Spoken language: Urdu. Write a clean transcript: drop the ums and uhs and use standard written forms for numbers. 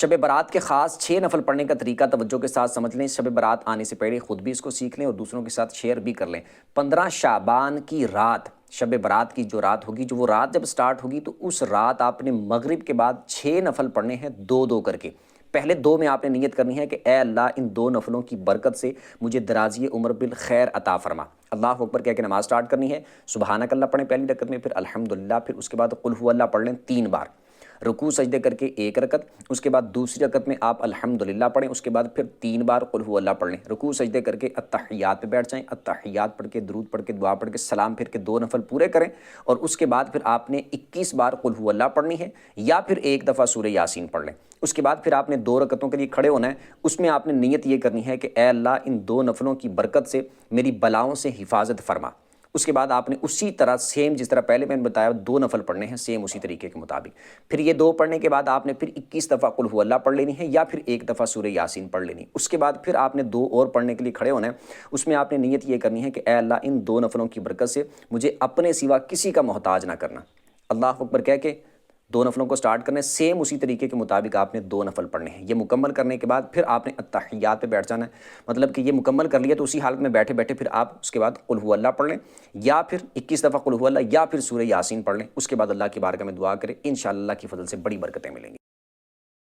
شب برات کے خاص 6 نفل پڑھنے کا طریقہ توجہ کے ساتھ سمجھ لیں۔ شب برات آنے سے پہلے خود بھی اس کو سیکھ لیں اور دوسروں کے ساتھ شیئر بھی کر لیں۔ 15 شعبان کی رات، شب برات کی جو رات ہوگی، جو وہ رات جب سٹارٹ ہوگی تو اس رات آپ نے مغرب کے بعد 6 نفل پڑھنے ہیں، 2 کر کے۔ پہلے 2 میں آپ نے نیت کرنی ہے کہ اے اللہ ان 2 نفلوں کی برکت سے مجھے درازی عمر بالخیر عطا فرما۔ اللہ اکبر کہہ کے نماز سٹارٹ کرنی ہے۔ سبحانک اللہ پڑھیں پہلی رکعت میں، پھر الحمدللہ، پھر اس کے بعد قل هو اللہ پڑھ لیں 3 بار، رکوع سجدے کر کے 1 رکعت، اس کے بعد دوسری رکعت میں آپ الحمدللہ پڑھیں، اس کے بعد پھر 3 بار قل هو اللہ پڑھ لیں، رکوع سجدے کر کے اتحیات پہ بیٹھ جائیں، اتحیات پڑھ کے درود پڑھ کے دعا پڑھ کے سلام پھر کے 2 نفل پورے کریں، اور اس کے بعد پھر آپ نے 21 بار قل هو اللہ پڑھنی ہے، یا پھر 1 دفعہ سورہ یاسین پڑھ لیں۔ اس کے بعد پھر آپ نے 2 رکعتوں کے لیے کھڑے ہونا ہے، اس میں آپ نے نیت یہ کرنی ہے کہ اے اللہ ان 2 نفلوں کی برکت سے میری بلاؤں سے حفاظت فرما۔ اس کے بعد آپ نے اسی طرح سیم جس طرح پہلے میں نے بتایا 2 نفل پڑھنے ہیں، سیم اسی طریقے کے مطابق۔ پھر یہ 2 پڑھنے کے بعد آپ نے پھر 21 دفعہ قل هو اللہ پڑھ لینی ہے، یا پھر 1 دفعہ سورہ یاسین پڑھ لینی ہے۔ اس کے بعد پھر آپ نے 2 اور پڑھنے کے لیے کھڑے ہونا ہے، اس میں آپ نے نیت یہ کرنی ہے کہ اے اللہ ان 2 نفلوں کی برکت سے مجھے اپنے سوا کسی کا محتاج نہ کرنا۔ اللہ اکبر کہہ کے 2 نفلوں کو سٹارٹ کرنے، سیم اسی طریقے کے مطابق آپ نے 2 نفل پڑھنے ہیں۔ یہ مکمل کرنے کے بعد پھر آپ نے اتحیات پہ بیٹھ جانا ہے، مطلب کہ یہ مکمل کر لیا تو اسی حالت میں بیٹھے بیٹھے پھر آپ اس کے بعد قل هو اللہ پڑھ لیں، یا پھر 21 دفعہ قل هو اللہ، یا پھر سورہ یاسین پڑھ لیں۔ اس کے بعد اللہ کی بارگاہ میں دعا کریں، انشاءاللہ اللہ کی فضل سے بڑی برکتیں ملیں گی۔